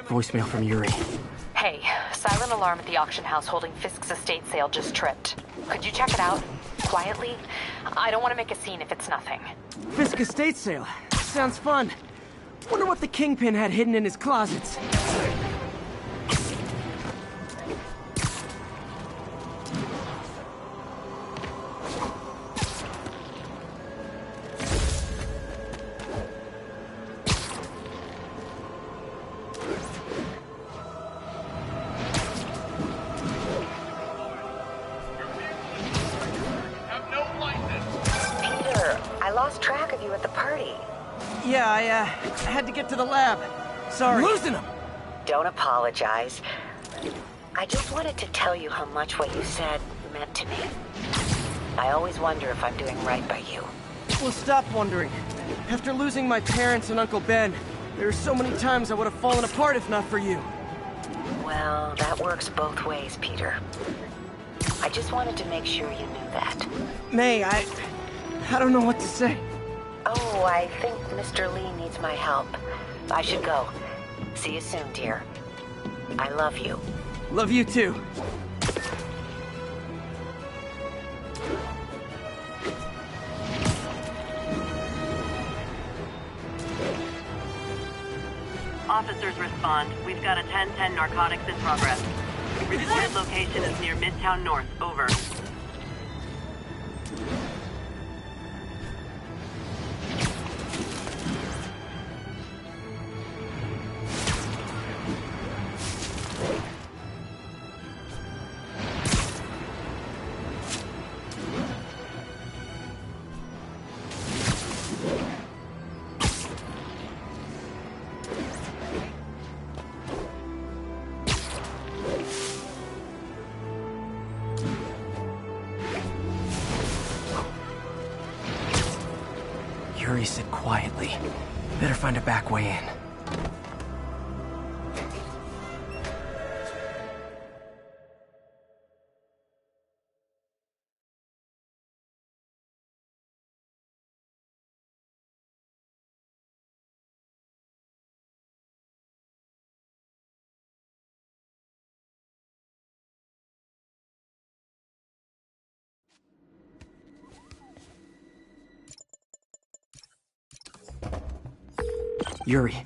Voicemail from Yuri. Hey, silent alarm at the auction house holding Fisk's estate sale just tripped. Could you check it out? Quietly? I don't want to make a scene if it's nothing. Fisk estate sale. Sounds fun. Wonder what the Kingpin had hidden in his closets. Yeah, I had to get to the lab. Sorry. Losing him! Don't apologize. I just wanted to tell you how much what you said meant to me. I always wonder if I'm doing right by you. Well, stop wondering. After losing my parents and Uncle Ben, there are so many times I would have fallen apart if not for you. Well, that works both ways, Peter. I just wanted to make sure you knew that. May, I don't know what to say. Oh, I think Mr. Lee needs my help. I should go. See you soon, dear. I love you. Love you too. Officers respond. We've got a 1010 narcotics in progress. Reported location is near Midtown North. Over. Yuri said quietly. Better find a back way in. Yuri,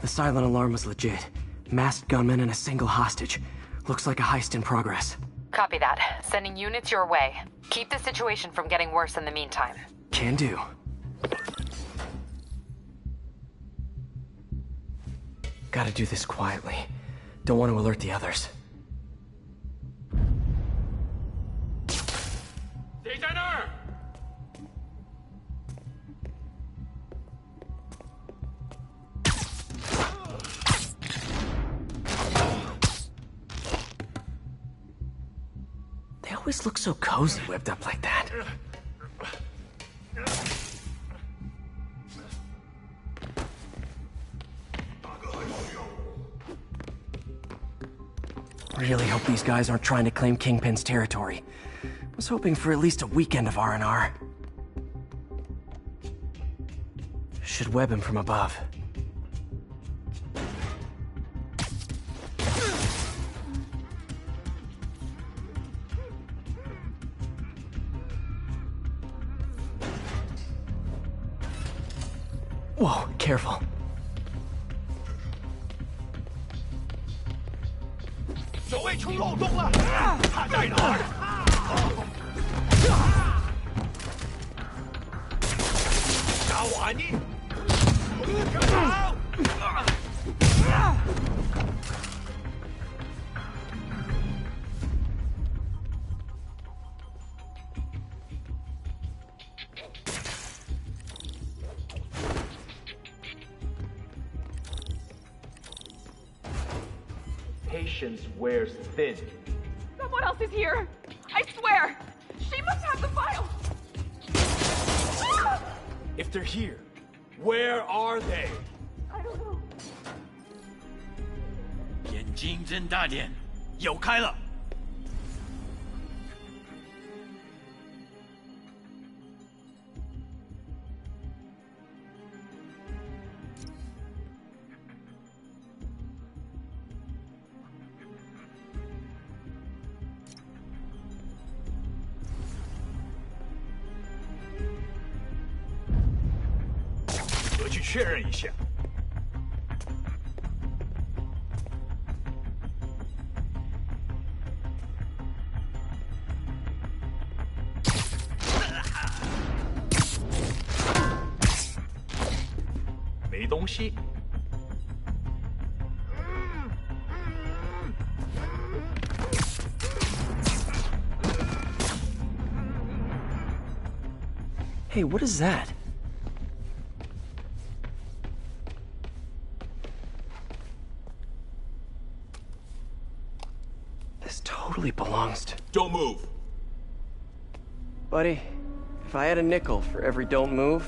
the silent alarm was legit. Masked gunmen and a single hostage. Looks like a heist in progress. Copy that. Sending units your way. Keep the situation from getting worse in the meantime. Can do. Gotta do this quietly. Don't want to alert the others. They always look so cozy whipped up like that. Really hope these guys aren't trying to claim Kingpin's territory. Was hoping for at least a weekend of R&R. Should web him from above. Whoa, careful. Patience wears thin. Someone else is here. I swear. She must have the file. If they're here, where are they? I don't know. 眼睛睁大点，有开了。我去确认一下。没东西。Hey, what is that? This totally belongs to... Don't move. Buddy, if I had a nickel for every don't move...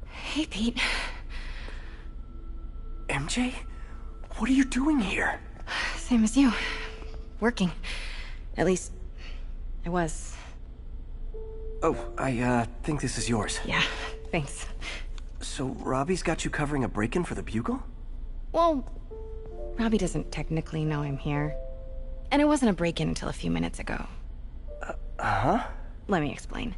Hey, Pete. MJ? What are you doing here? Same as you. Working. At least, I was. Oh, I think this is yours. Yeah, thanks. So Robbie's got you covering a break-in for the Bugle? Well, Robbie doesn't technically know I'm here. And it wasn't a break-in until a few minutes ago. Uh-huh? Let me explain.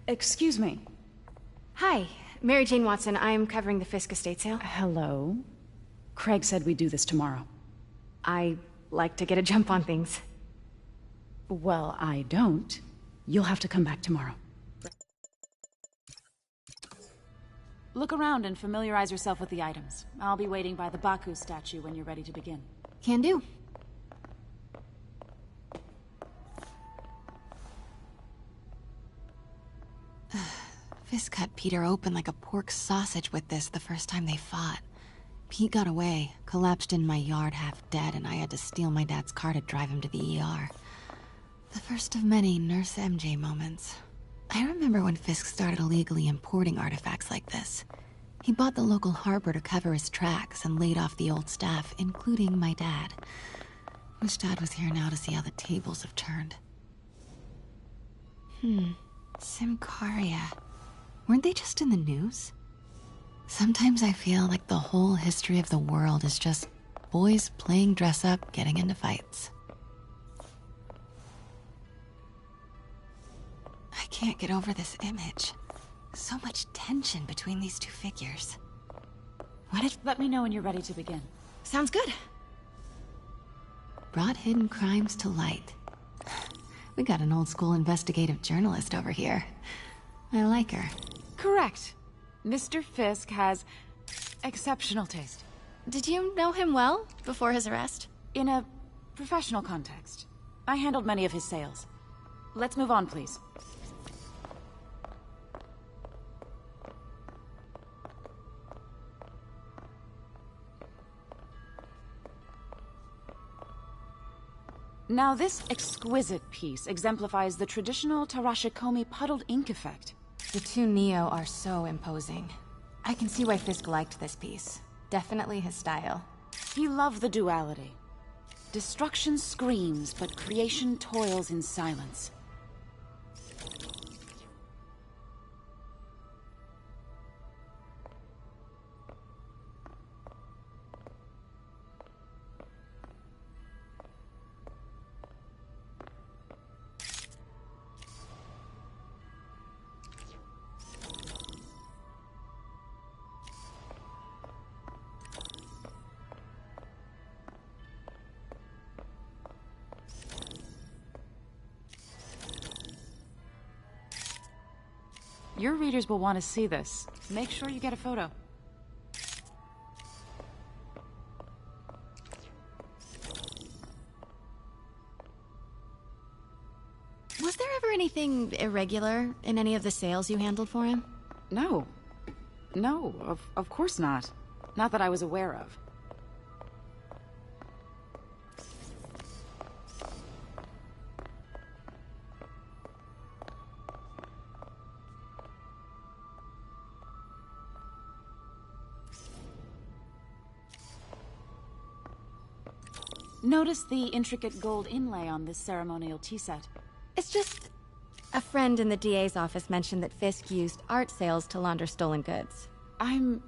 Excuse me. Hi, Mary Jane Watson. I'm covering the Fisk estate sale. Hello. Craig said we'd do this tomorrow. I like to get a jump on things. Well, I don't. You'll have to come back tomorrow. Look around and familiarize yourself with the items. I'll be waiting by the Baku statue when you're ready to begin. Can do. Fisk cut Peter open like a pork sausage with this the first time they fought. Pete got away, collapsed in my yard half dead, and I had to steal my dad's car to drive him to the ER. The first of many Nurse MJ moments. I remember when Fisk started illegally importing artifacts like this. He bought the local harbor to cover his tracks and laid off the old staff, including my dad. Wish Dad was here now to see how the tables have turned. Simcaria. Weren't they just in the news? Sometimes I feel like the whole history of the world is just boys playing dress-up, getting into fights. I can't get over this image. So much tension between these two figures. Let me know when you're ready to begin. Sounds good. Brought hidden crimes to light. We got an old-school investigative journalist over here. I like her. Correct. Mr. Fisk has exceptional taste. Did you know him well before his arrest? In a professional context. I handled many of his sales. Let's move on, please. Now, this exquisite piece exemplifies the traditional Tarashikomi puddled ink effect. The two Neo are so imposing. I can see why Fisk liked this piece. Definitely his style. He loved the duality. Destruction screams, but creation toils in silence. Your readers will want to see this. Make sure you get a photo. Was there ever anything irregular in any of the sales you handled for him? No. No, of course not. Not that I was aware of. Notice the intricate gold inlay on this ceremonial tea set. It's just... a friend in the DA's office mentioned that Fisk used art sales to launder stolen goods. I'm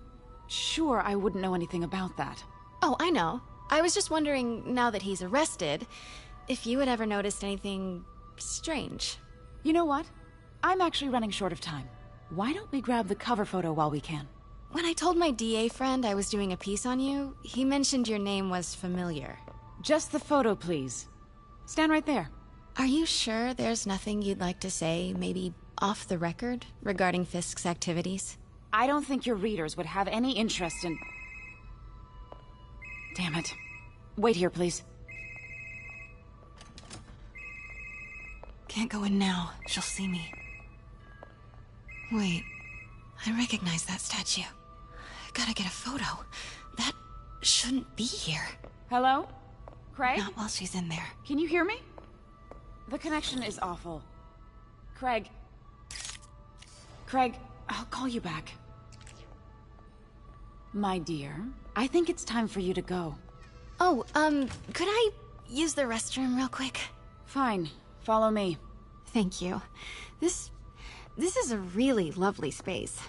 sure I wouldn't know anything about that. Oh, I know. I was just wondering, now that he's arrested, if you had ever noticed anything strange. You know what? I'm actually running short of time. Why don't we grab the cover photo while we can? When I told my DA friend I was doing a piece on you, he mentioned your name was familiar. Just the photo, please. Stand right there. Are you sure there's nothing you'd like to say, maybe off the record, regarding Fisk's activities? I don't think your readers would have any interest in... Damn it. Wait here, please. Can't go in now. She'll see me. Wait. I recognize that statue. Gotta get a photo. That shouldn't be here. Hello? Craig? Not while she's in there. Can you hear me? The connection is awful. Craig. Craig, I'll call you back. My dear, I think it's time for you to go. Oh, could I use the restroom real quick? Fine. Follow me. Thank you. This is a really lovely space.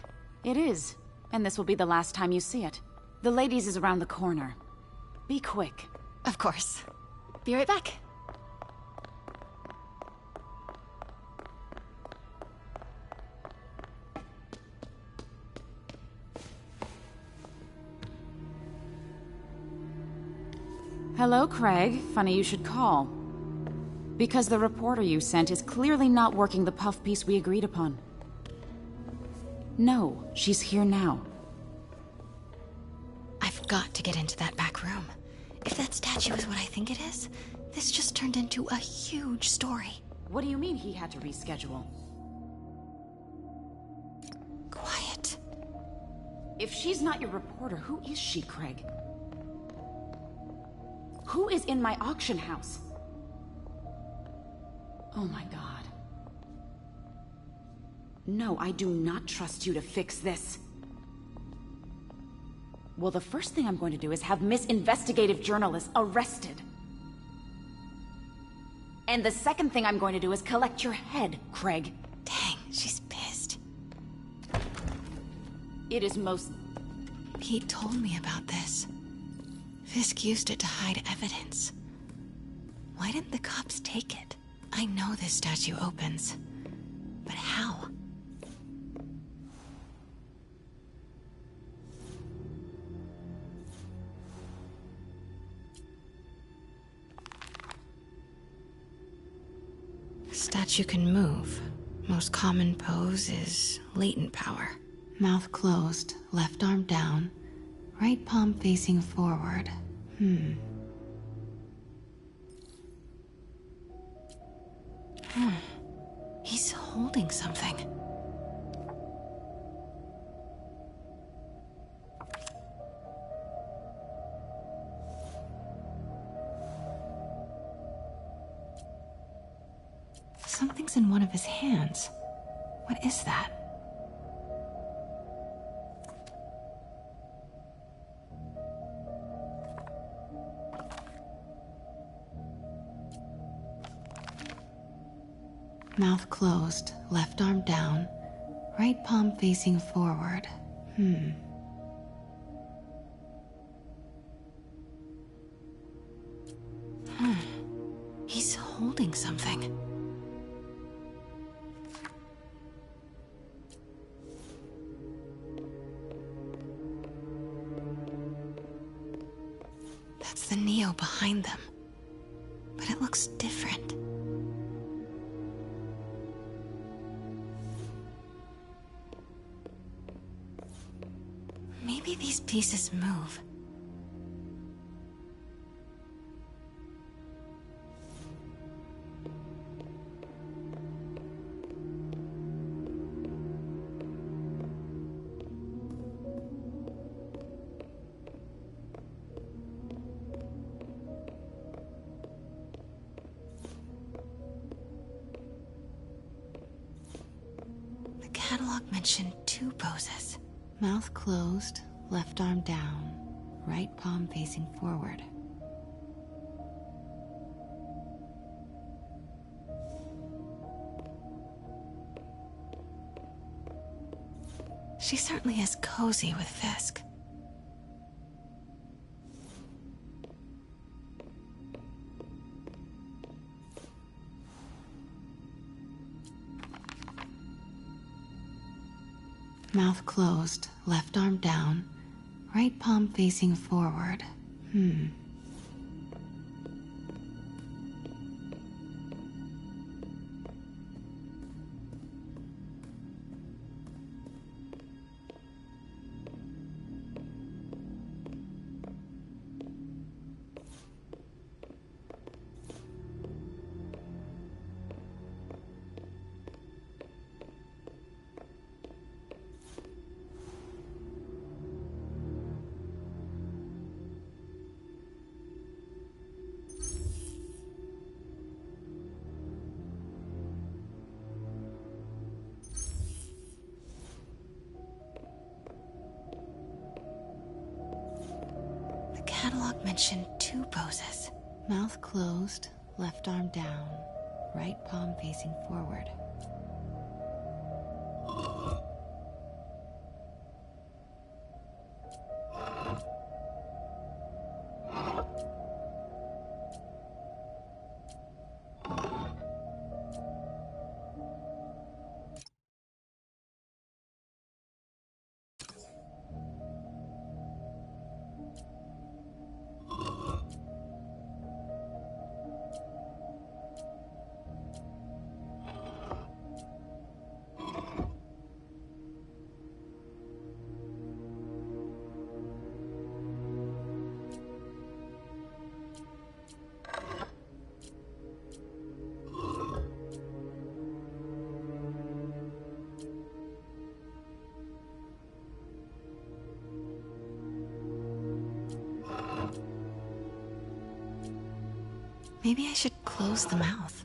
It is. And this will be the last time you see it. The ladies is around the corner. Be quick. Of course. Be right back. Hello, Craig. Funny you should call. Because the reporter you sent is clearly not working the puff piece we agreed upon. No, she's here now. I've got to get into that back room. If that statue is what I think it is, this just turned into a huge story. What do you mean he had to reschedule? Quiet. If she's not your reporter, who is she, Craig? Who is in my auction house? Oh my god. No, I do not trust you to fix this. Well, the first thing I'm going to do is have Miss Investigative Journalist arrested. And the second thing I'm going to do is collect your head, Craig. Dang, she's pissed. It is most... Pete told me about this. Fisk used it to hide evidence. Why didn't the cops take it? I know this statue opens, but how? Statue can move. Most common pose is latent power. Mouth closed, left arm down, right palm facing forward. He's holding something. Something's in one of his hands. What is that? Mouth closed, left arm down, right palm facing forward. He's holding something. That's the Neo behind them. But it looks different. Maybe these pieces move. The catalog mentioned 2 poses. Mouth closed, left arm down, right palm facing forward. She certainly is cozy with Fisk. Mouth closed, left arm down, right palm facing forward. Catalog mentioned 2 poses. Mouth closed, left arm down, right palm facing forward. Maybe I should close the mouth.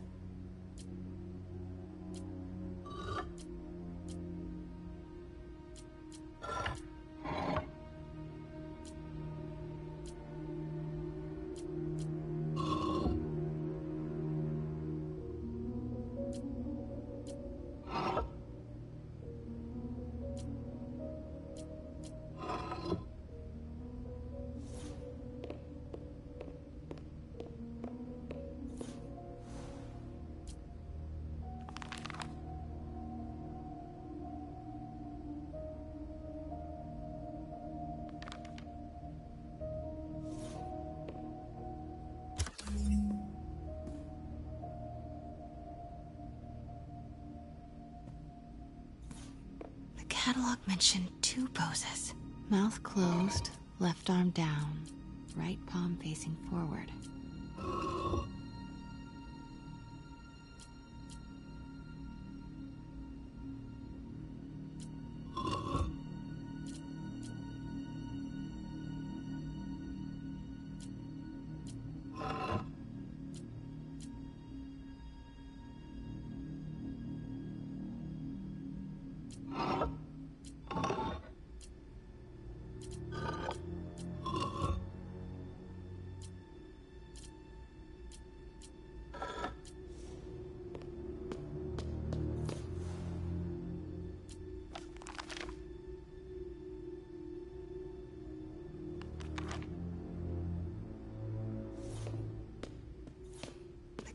Catalog mentioned 2 poses. Mouth closed, left arm down, right palm facing forward.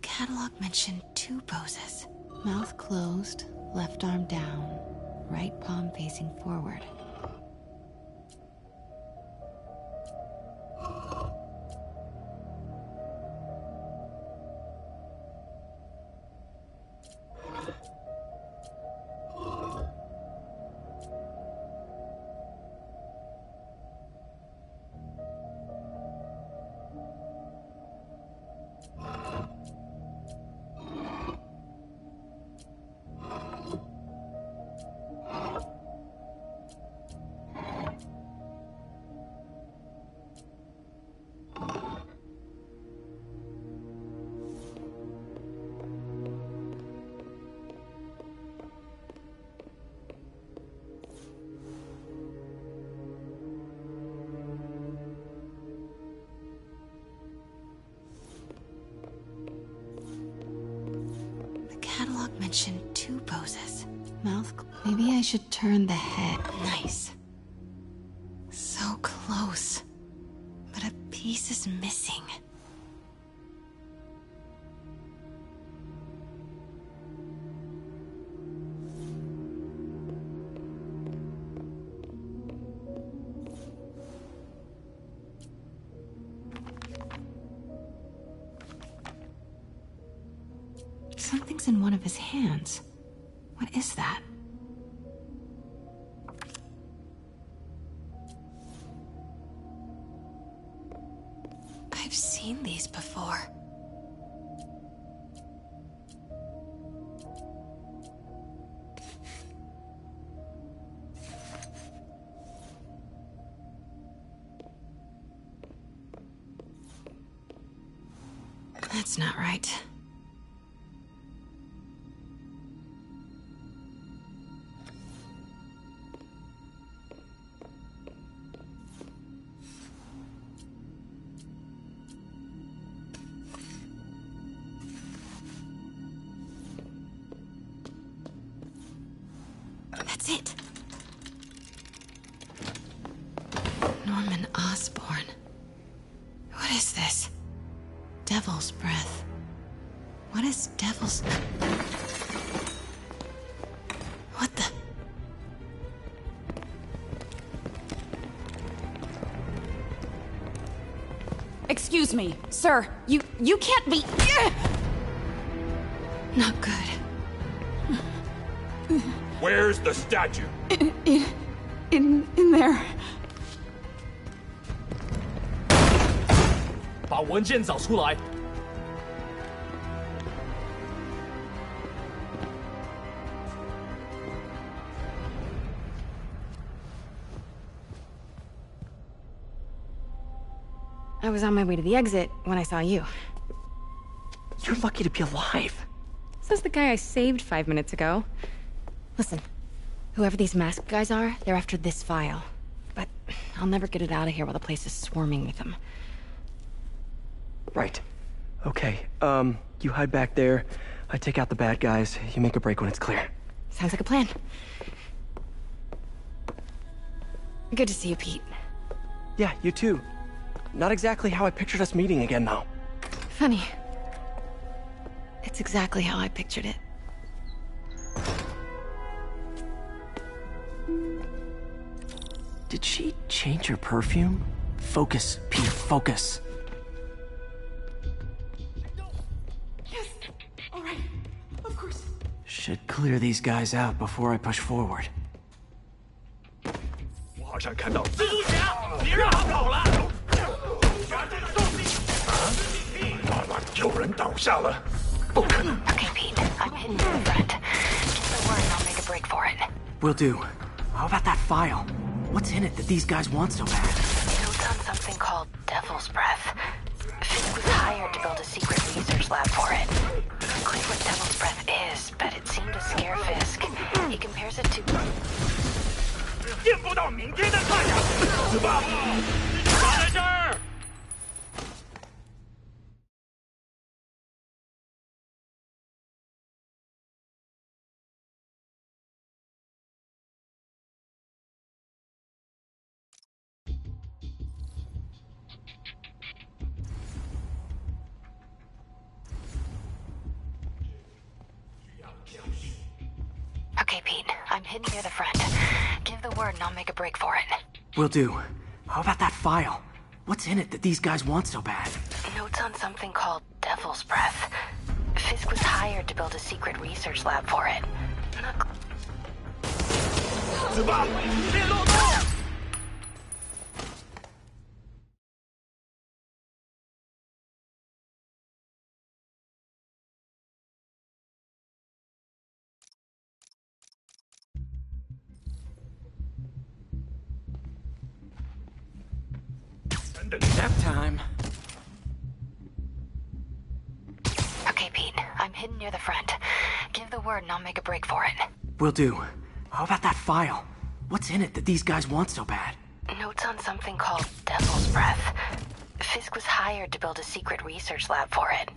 Catalog mentioned 2 poses. Mouth closed, left arm down, right palm facing forward. Catalog mentioned 2 poses. Maybe I should turn the head. Nice. So close. But a piece is missing. Something's in one of his hands. What is that? I've seen these before. That's not right. That's it. Norman Osborn. What is this? Devil's breath. What is devil's... What the... Excuse me, sir. You can't be... Not good. Where's the statue? In there. 把文件找出来。I was on my way to the exit when I saw you. You're lucky to be alive. Says the guy I saved 5 minutes ago. Listen, whoever these masked guys are, they're after this file. But I'll never get it out of here while the place is swarming with them. Right. Okay, you hide back there. I take out the bad guys. You make a break when it's clear. Sounds like a plan. Good to see you, Pete. Yeah, you too. Not exactly how I pictured us meeting again, though. Funny. It's exactly how I pictured it. Did she change her perfume? Focus, Pete, focus. Yes! Alright. Of course. Should clear these guys out before I push forward. 我好像看到蜘蛛侠，别让他跑了！有人倒下了，不可能！ Okay, Pete. I'm hidden in the front. Give the word and I'll make a break for it. Will do. How about that file? What's in it that these guys want so bad? Notes on something called Devil's Breath. Fisk was hired to build a secret research lab for it. Not clear what Devil's Breath is, but it seemed to scare Fisk. He compares it to... 见不到明天的太阳，是吧？打在这儿。 Okay, Pete. I'm hidden near the front. Give the word and I'll make a break for it. Will do. How about that file? What's in it that these guys want so bad? Notes on something called Devil's Breath. Fisk was hired to build a secret research lab for it. Not... 子弹，别漏洞！ Nap time. Okay, Pete. I'm hidden near the front. Give the word and I'll make a break for it. Will do. How about that file? What's in it that these guys want so bad? Notes on something called Devil's Breath. Fisk was hired to build a secret research lab for it.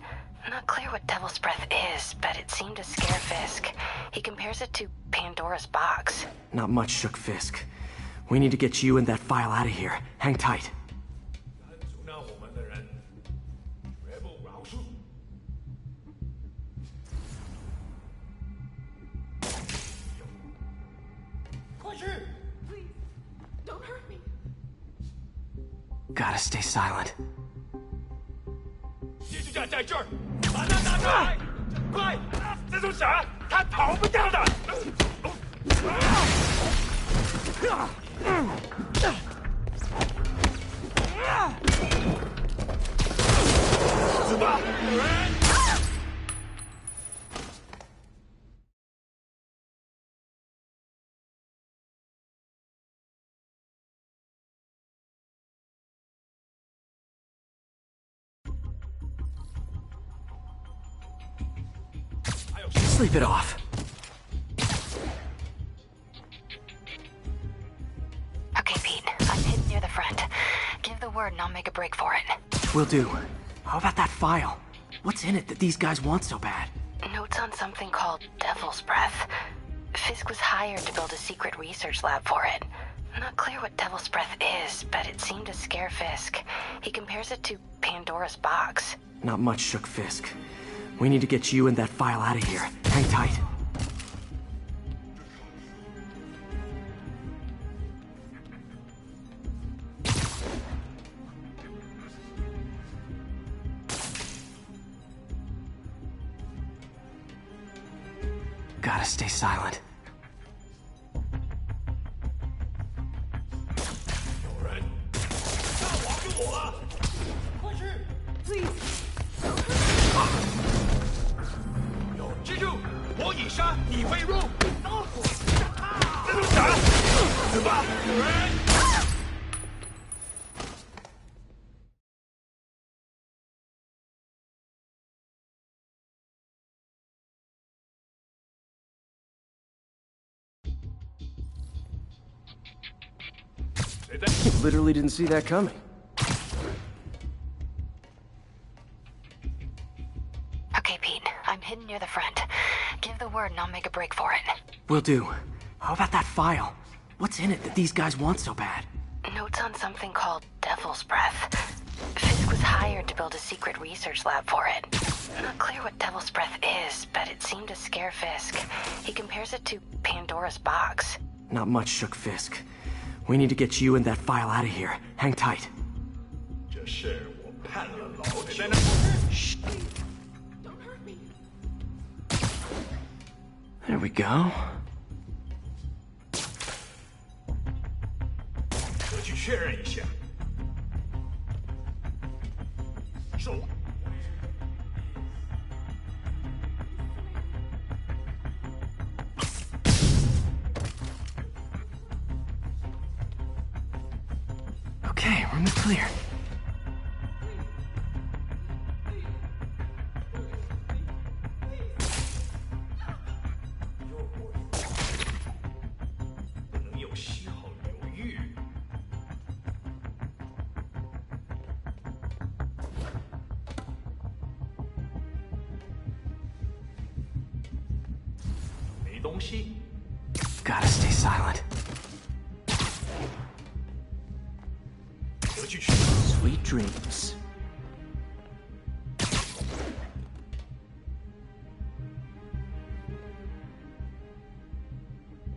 Not clear what Devil's Breath is, but it seemed to scare Fisk. He compares it to Pandora's box. Not much shook Fisk. We need to get you and that file out of here. Hang tight. Don't hurt me. Gotta stay silent. 继续站在这儿，把他拿下来！快，这种傻，他逃不掉的。死吧！Sleep it off. Okay, Pete. I'm hidden near the front. Give the word and I'll make a break for it. Will do. How about that file? What's in it that these guys want so bad? Notes on something called Devil's Breath. Fisk was hired to build a secret research lab for it. Not clear what Devil's Breath is, but it seemed to scare Fisk. He compares it to Pandora's box. Not much shook Fisk. We need to get you and that file out of here. Hang tight. Gotta stay silent. 有人，下网是我了，快去 Please. 记住，我以杀，你为荣。这种傻，死吧！有人。Literally didn't see that coming. Okay, Pete. I'm hidden near the front. Give the word and I'll make a break for it. Will do. How about that file? What's in it that these guys want so bad? Notes on something called Devil's Breath. Fisk was hired to build a secret research lab for it. Not clear what Devil's Breath is, but it seemed to scare Fisk. He compares it to Pandora's box. Not much shook Fisk. We need to get you and that file out of here. Hang tight. 这事我判了老久。 Don't hurt me. There we go. 我去确认一下。手。 Okay, room is clear. Gotta stay silent. Sweet dreams.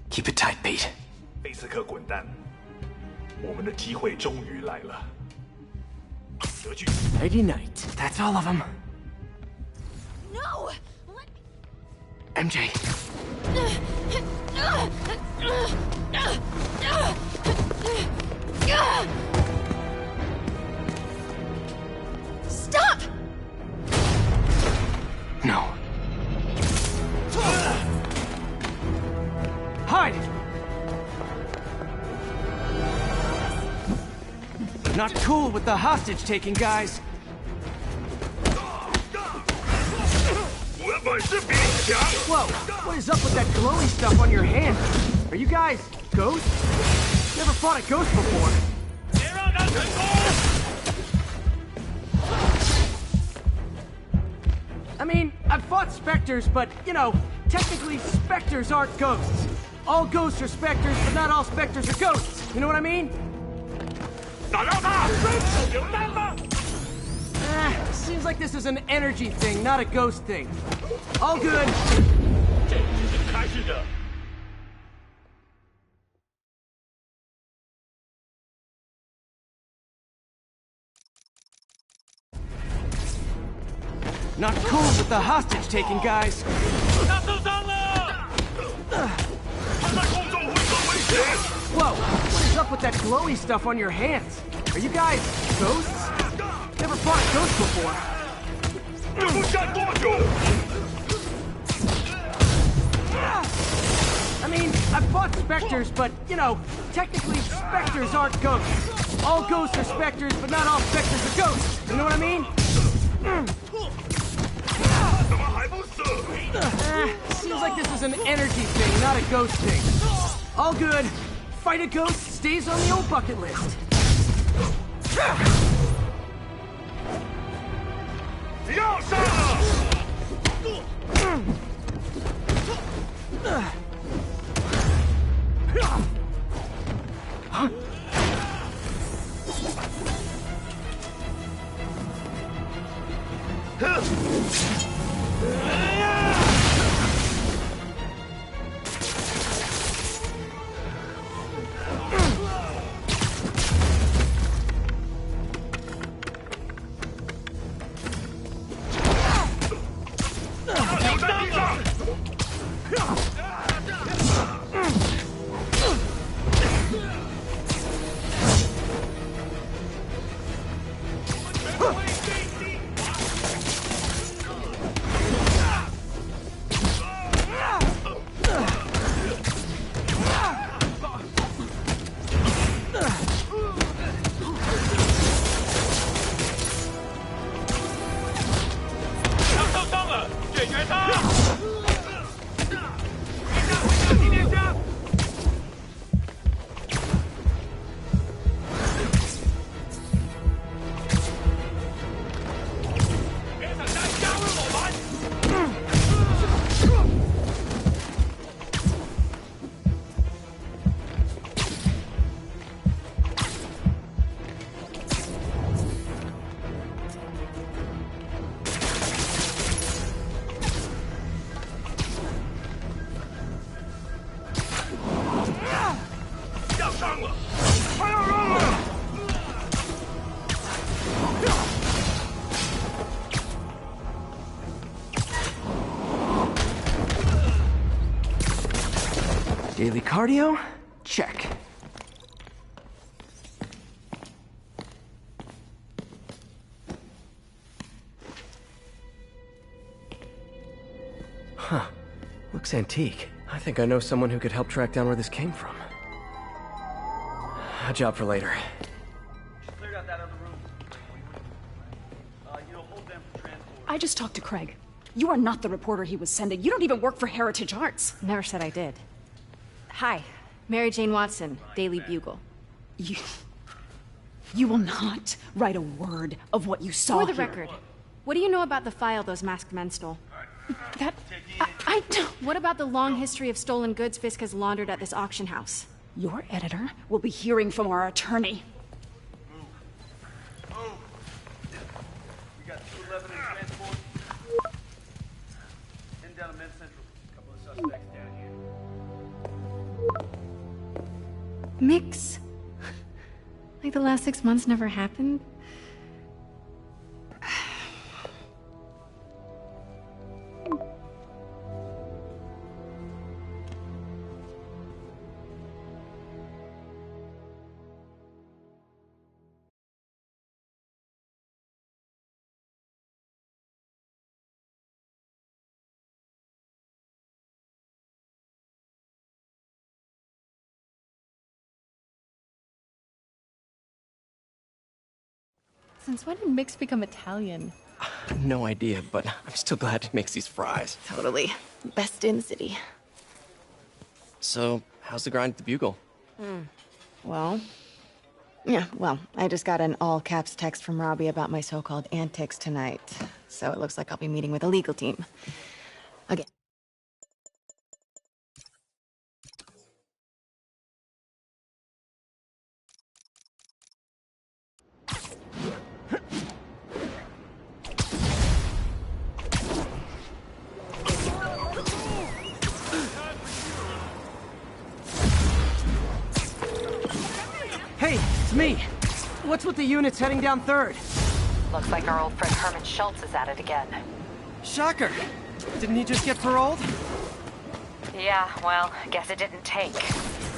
Keep it tight, Pete. 菲斯克滚蛋！我们的机会终于来了。得去。Nighty night. That's all of them. No! MJ. Stop! No. Hide! Not cool with the hostage-taking, guys. 我的本事比你强。 Whoa! What is up with that glowy stuff on your hand? Are you guys ghosts? Never fought a ghost before. 别让他成功！ fought specters, but, you know, technically specters aren't ghosts. All ghosts are specters, but not all specters are ghosts. You know what I mean? Seems like this is an energy thing, not a ghost thing. All good. Not cool with the hostage taking, guys. Whoa, what is up with that glowy stuff on your hands? Are you guys ghosts? Never fought a ghost before. I mean, I've fought specters, but, you know, technically specters aren't ghosts. All ghosts are specters, but not all specters are ghosts. You know what I mean? Seems like this is an energy thing, not a ghost thing. All good. Fight a ghost stays on the old bucket list. Daily cardio? Check. Huh. Looks antique. I think I know someone who could help track down where this came from. A job for later. I just talked to Craig. You are not the reporter he was sending. You don't even work for Heritage Arts. Never said I did. Hi, Mary Jane Watson, Daily Bugle. You will not write a word of what you saw For the here. record, what do you know about the file those masked men stole? I don't... What about the long history of stolen goods Fisk has laundered at this auction house? Your editor will be hearing from our attorney. We got 211 in transport. Heading down to Men's Central. A couple of suspects down here. Mix? Like the last 6 months never happened? Since when did Mix become Italian? No idea, but I'm still glad he makes these fries. Totally. Best in the city. So, how's the grind at the Bugle? Well, I just got an all-caps text from Robbie about my so-called antics tonight. so it looks like I'll be meeting with a legal team. Again. Hey, it's me. What's with the units heading down 3rd? Looks like our old friend Herman Schultz is at it again. Shocker. Didn't he just get paroled? Yeah, well, guess it didn't take.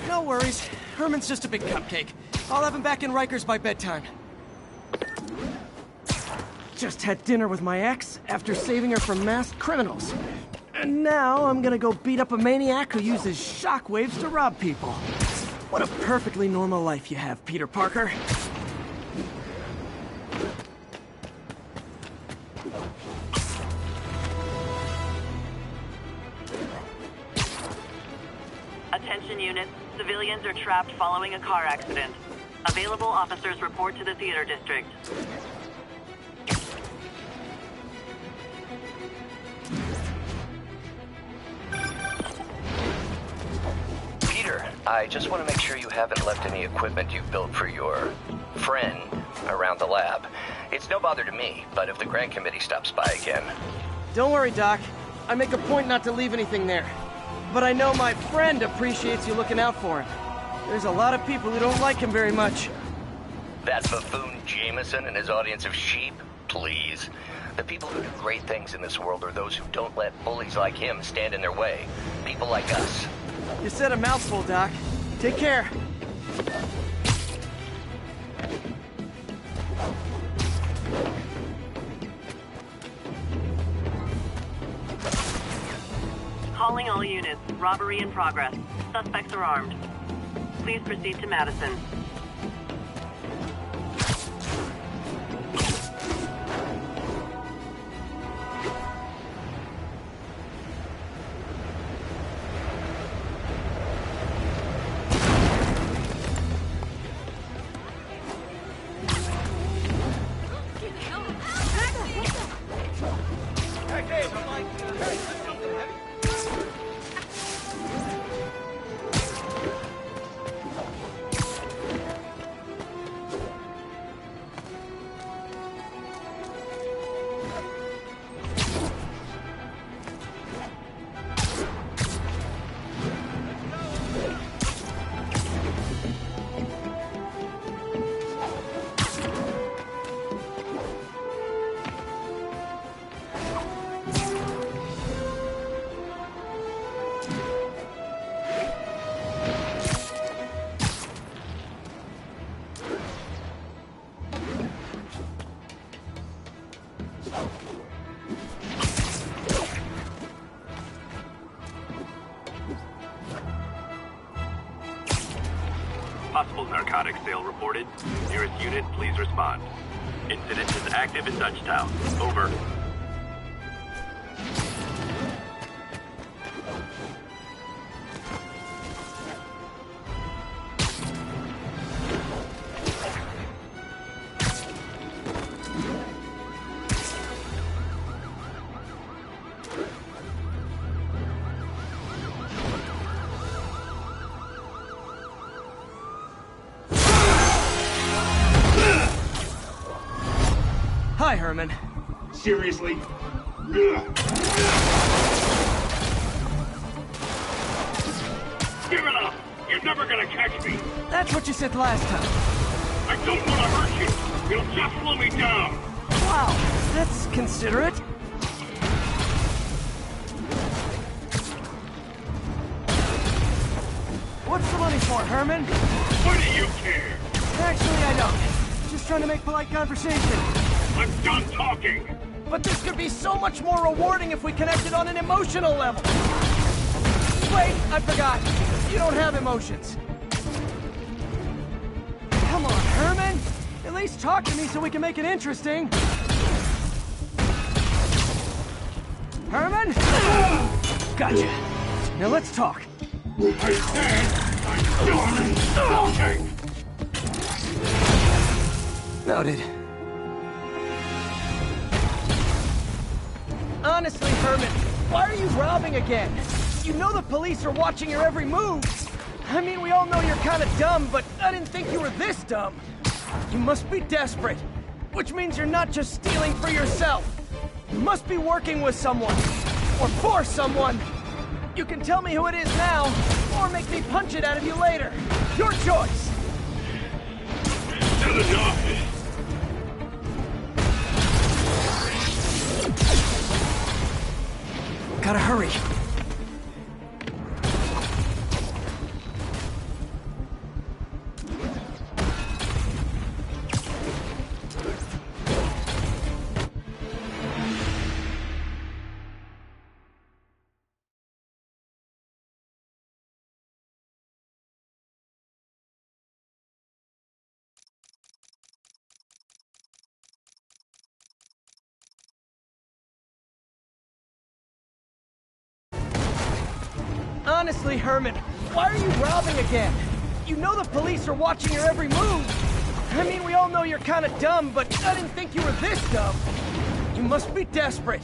No worries. Herman's just a big cupcake. I'll have him back in Rikers by bedtime. Just had dinner with my ex after saving her from masked criminals. And now I'm gonna go beat up a maniac who uses shockwaves to rob people. What a perfectly normal life you have, Peter Parker. Attention units. Civilians are trapped following a car accident. Available officers report to the theater district. Peter, I just want to make sure you haven't left any equipment you've built for your friend around the lab. It's no bother to me, but if the grant committee stops by again... Don't worry, Doc. I make a point not to leave anything there. But I know my friend appreciates you looking out for him. There's a lot of people who don't like him very much. That buffoon Jameson and his audience of sheep? Please. The people who do great things in this world are those who don't let bullies like him stand in their way. People like us. You said a mouthful, Doc. Take care. Calling all units. Robbery in progress. Suspects are armed. Please proceed to Madison. Possible narcotics sale reported. Nearest unit, please respond. Incident is active in Dutchtown. Over. Hi, Herman. Seriously? Give it up! You're never gonna catch me! That's what you said last time. I don't want to hurt you! You'll just slow me down! Wow, that's considerate. What's the money for, Herman? What do you care? Actually, I don't. Just trying to make polite conversation. I'm done talking! But this could be so much more rewarding if we connected on an emotional level. Wait, I forgot. You don't have emotions. Come on, Herman. At least talk to me so we can make it interesting. Herman? Gotcha. Now let's talk. I said I'm done talking! Noted. Honestly, Herman, why are you robbing again? You know the police are watching your every move. I mean, we all know you're kind of dumb, but I didn't think you were this dumb. You must be desperate, which means you're not just stealing for yourself. You must be working with someone, or for someone. You can tell me who it is now, or make me punch it out of you later. Your choice. Gotta hurry. Honestly, Herman, why are you robbing again? You know the police are watching your every move. I mean, we all know you're kind of dumb, but I didn't think you were this dumb. You must be desperate,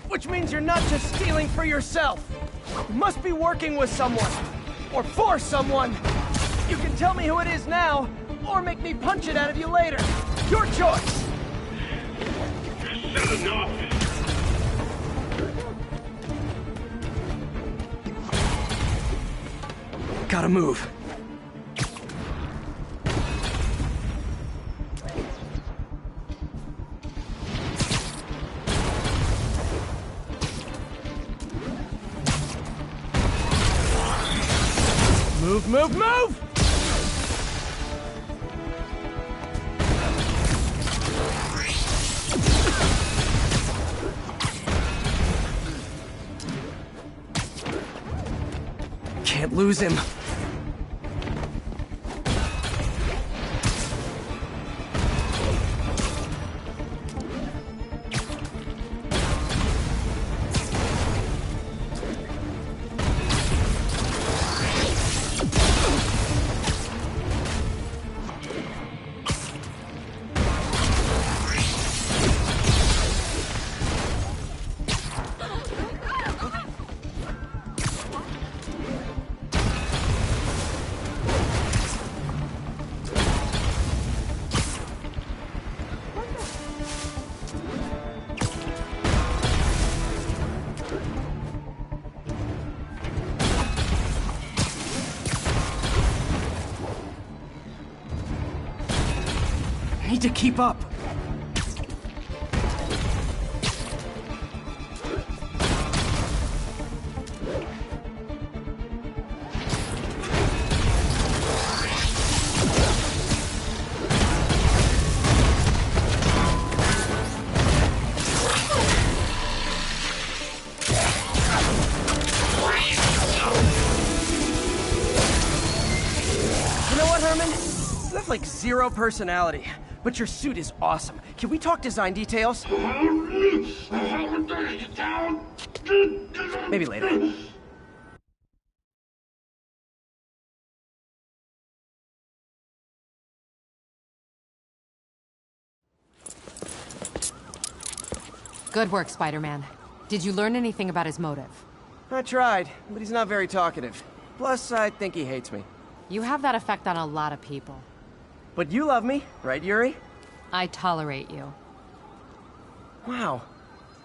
which means you're not just stealing for yourself. You must be working with someone, or for someone. You can tell me who it is now, or make me punch it out of you later. Your choice. Gotta move. Move, move, move! Can't lose him. Need to keep up. You know what, Herman? You have like zero personality. But your suit is awesome. Can we talk design details? Maybe later. Good work, Spider-Man. Did you learn anything about his motive? I tried, but he's not very talkative. Plus, I think he hates me. You have that effect on a lot of people. But you love me, right, Yuri? I tolerate you. Wow.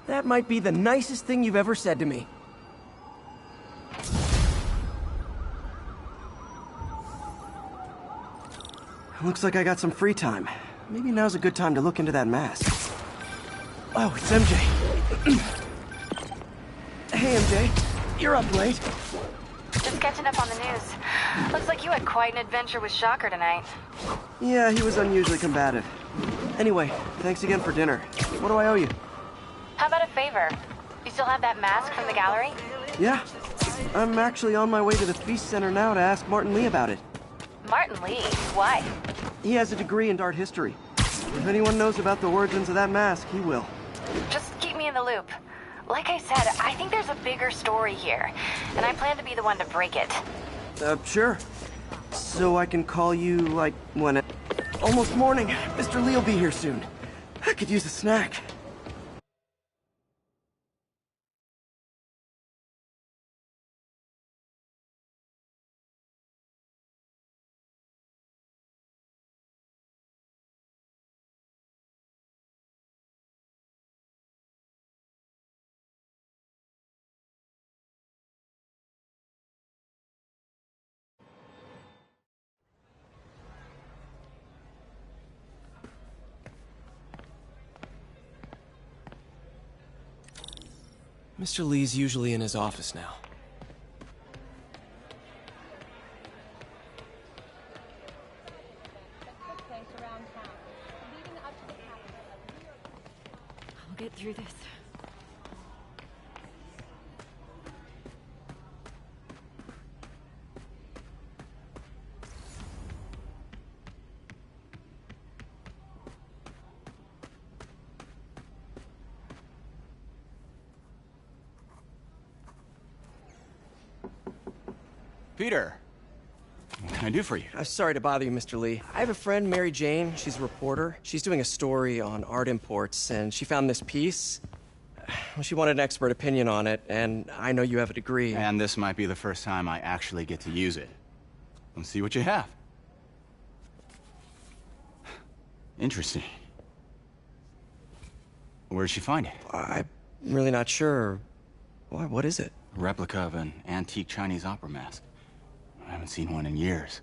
That might be the nicest thing you've ever said to me. Looks like I got some free time. Maybe now's a good time to look into that mask. Oh, it's MJ. Hey, MJ. You're up late. Just catching up on the news. Looks like you had quite an adventure with Shocker tonight. Yeah, he was unusually combative. Anyway, thanks again for dinner. What do I owe you? How about a favor? You still have that mask from the gallery? Yeah. I'm actually on my way to the Feast Center now to ask Martin Lee about it. Martin Lee? Why? He has a degree in art history. If anyone knows about the origins of that mask, he will. Just keep me in the loop. Like I said, I think there's a bigger story here, and I plan to be the one to break it. Sure. So I can call you, like, when it... Almost morning. Mr. Lee will be here soon. I could use a snack. Mr. Lee's usually in his office now. I'll get through this. Peter, what can I do for you? Sorry to bother you, Mr. Lee. I have a friend, Mary Jane. She's a reporter. She's doing a story on art imports, and she found this piece. Well, she wanted an expert opinion on it, and I know you have a degree. And this might be the first time I actually get to use it. Let's see what you have. Interesting. Where'd she find it? I'm really not sure. Why, what is it? A replica of an antique Chinese opera mask. I haven't seen one in years.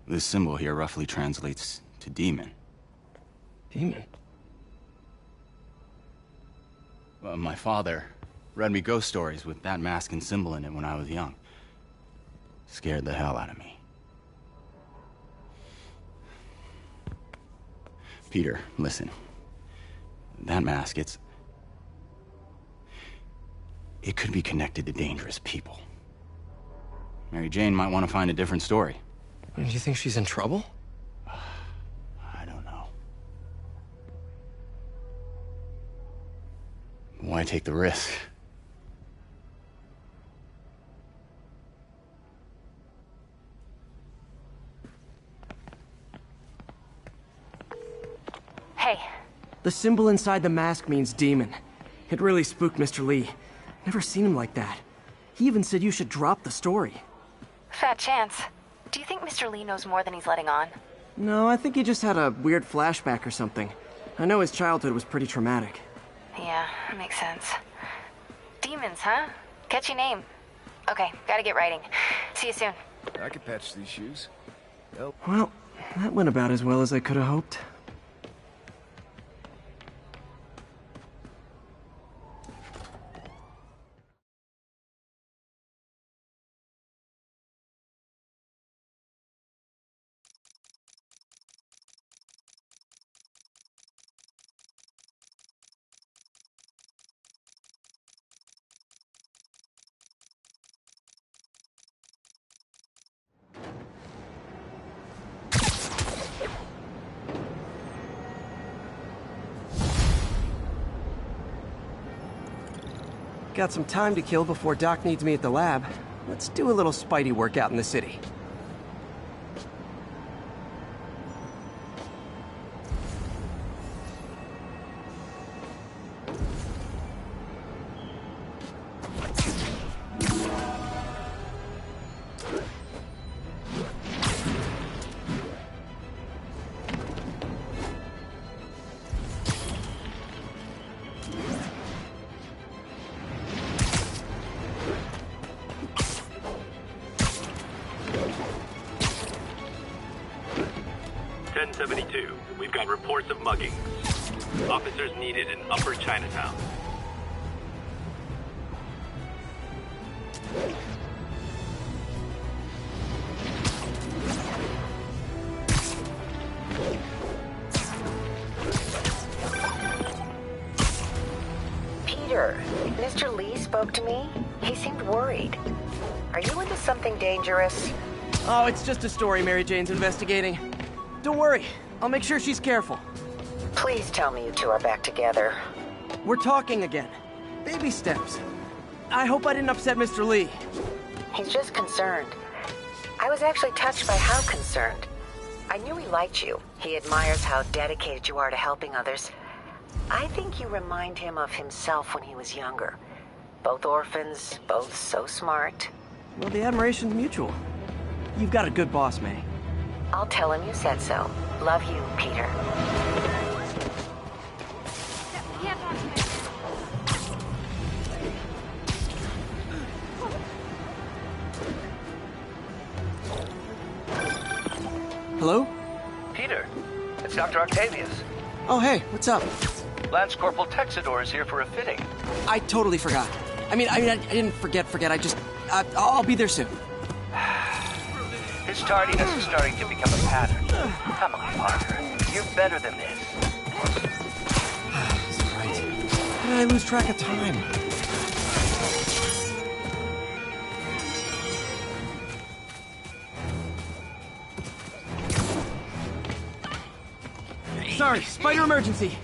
This symbol here roughly translates to demon. Demon? My father read me ghost stories with that mask and symbol in it when I was young. Scared the hell out of me. Peter, listen. That mask, it could be connected to dangerous people. Mary Jane might want to find a different story. Do you think she's in trouble? I don't know. Why take the risk? Hey. The symbol inside the mask means demon. It really spooked Mr. Lee. Never seen him like that. He even said you should drop the story. Fat chance. Do you think Mr. Lee knows more than he's letting on? No, I think he just had a weird flashback or something. I know his childhood was pretty traumatic. Yeah, that makes sense. Demons, huh? Catchy name. Okay, gotta get writing. See you soon. I could patch these shoes. Nope. Well, that went about as well as I could have hoped. Got some time to kill before Doc needs me at the lab. Let's do a little Spidey workout in the city. We've got reports of muggings. Officers needed in Upper Chinatown. Peter, Mr. Lee spoke to me. He seemed worried. Are you into something dangerous? Oh, it's just a story Mary Jane's investigating. Don't worry, I'll make sure she's careful. Please tell me you two are back together. We're talking again. Baby steps. I hope I didn't upset Mr. Lee. He's just concerned. I was actually touched by how concerned. I knew he liked you. He admires how dedicated you are to helping others. I think you remind him of himself when he was younger. Both orphans, both so smart. Well, the admiration's mutual. You've got a good boss, May. I'll tell him you said so. Love you, Peter. Hello? Peter, it's Dr. Octavius. Oh, hey, what's up? Lance Corporal Texador is here for a fitting. I totally forgot. I didn't forget. I'll be there soon. His tardiness is starting to become a pattern. Come on, Parker. You're better than this. He's right. How did I lose track of time? Sorry, spider emergency.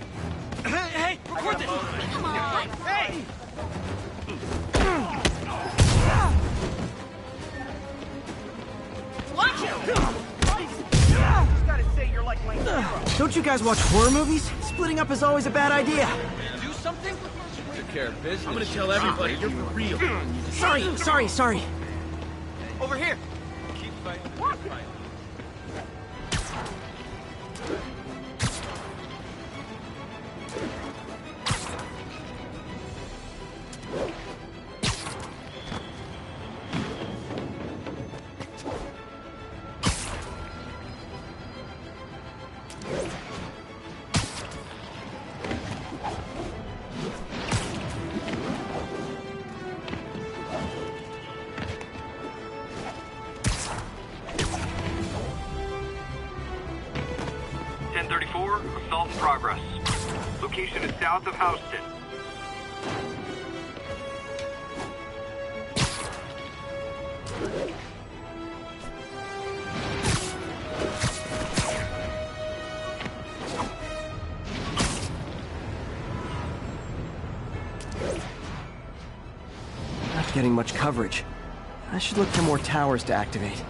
Hey, record this! Come on! Hey! Watch it! Just gotta say you're like my hero. Don't you guys watch horror movies? Splitting up is always a bad idea. Do something? Took care of business. I'm gonna tell everybody you're for real. Sorry. Over here. Keep fighting. Keep fighting. Assault in progress. Location is south of Houston. Not getting much coverage. I should look for more towers to activate.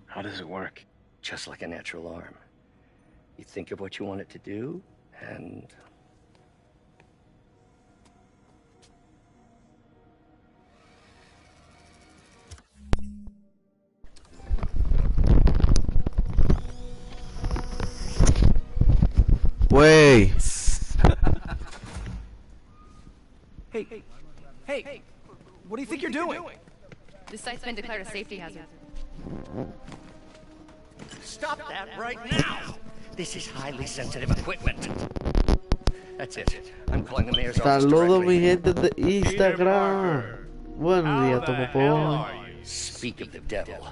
How does it work? Just like a natural arm. You think of what you want it to do, and... Wey. Hey, what do you think you're doing? This site's been declared a safety hazard. Stop that right now! This is highly sensitive equipment. That's it. I'm calling the mayor's office Saludos directly. mi gente de Instagram. Buenos días, Topo. Speak of the devil.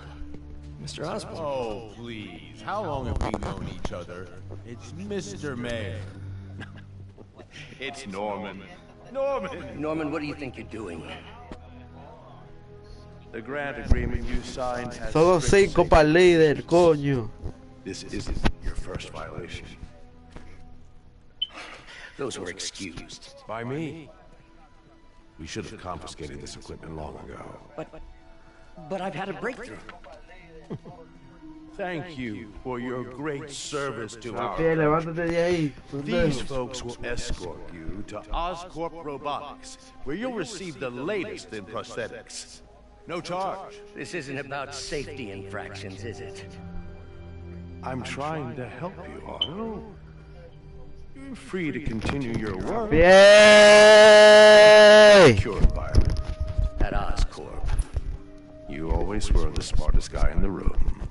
Mr. Osborn. Oh, please. How long have we known each other? It's Mr. Mayor. It's Norman. Norman, what do you think you're doing? The grant agreement you signed has Solo strict 5 para líder, coño. This isn't your first violation. Those were excused. By me. We should have confiscated this equipment long ago. But I've had a breakthrough. Thank you for your great service to our Bien, levántate de ahí. These folks will escort you to Oscorp Robotics, where you'll receive the latest in prosthetics. No charge. This isn't about safety infractions, is it? I'm trying to help you, Arnold. You're free to continue your work. Bien. Secure environment. At Oscorp. You always were the smartest guy in the room.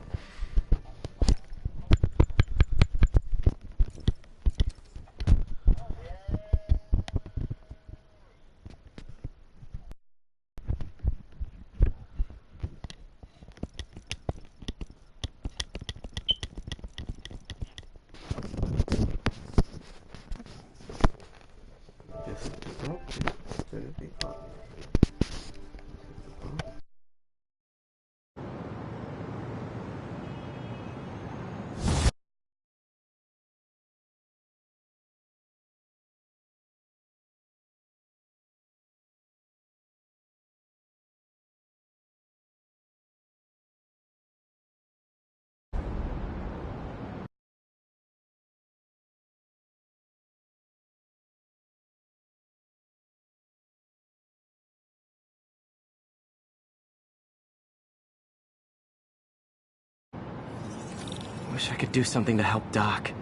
Wish I could do something to help Doc.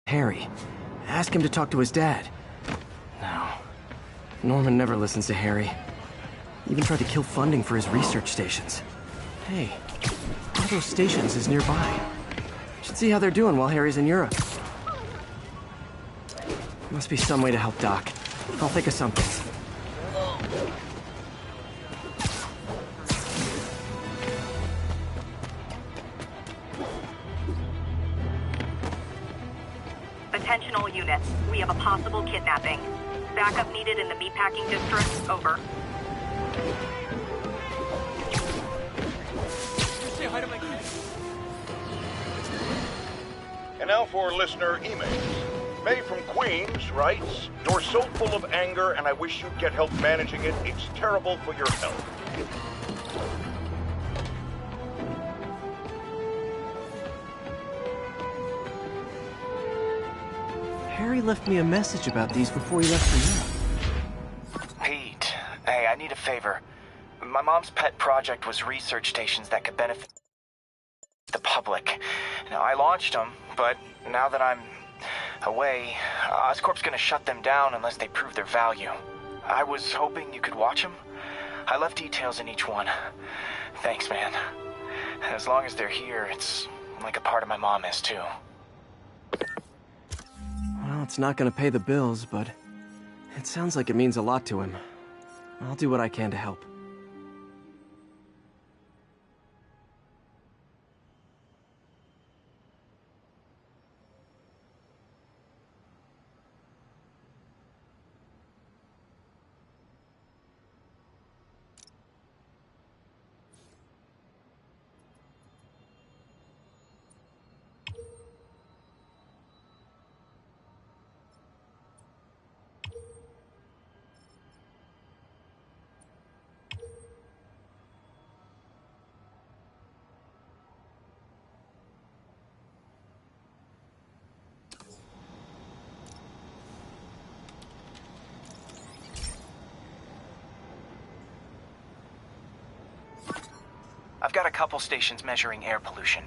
Harry. Ask him to talk to his dad. No. Norman never listens to Harry. Even tried to kill funding for his research stations. Hey, one of those stations is nearby. Should see how they're doing while Harry's in Europe. Must be some way to help Doc. I'll think of something. Attention all units. We have a possible kidnapping. Backup needed in the meatpacking district. Over. And now for listener emails. May from Queens writes, "You're so full of anger and I wish you'd get help managing it. It's terrible for your health." Harry left me a message about these before he left for Europe. Pete, hey, I need a favor. My mom's pet project was research stations that could benefit the public. Now, I launched them, but now that I'm away, Oscorp's gonna shut them down unless they prove their value. I was hoping you could watch them. I left details in each one. Thanks, man. As long as they're here, it's like a part of my mom is, too. Well, it's not gonna pay the bills, but it sounds like it means a lot to him. I'll do what I can to help. I've got a couple stations measuring air pollution.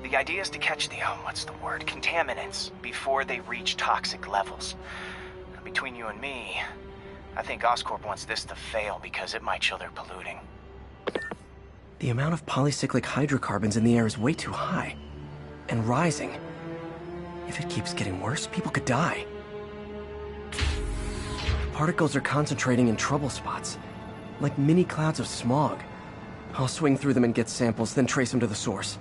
The idea is to catch the, contaminants before they reach toxic levels. Between you and me, I think Oscorp wants this to fail because it might show they're polluting. The amount of polycyclic hydrocarbons in the air is way too high. And rising. If it keeps getting worse, people could die. Particles are concentrating in trouble spots, like mini clouds of smog. I'll swing through them and get samples, then trace them to the source.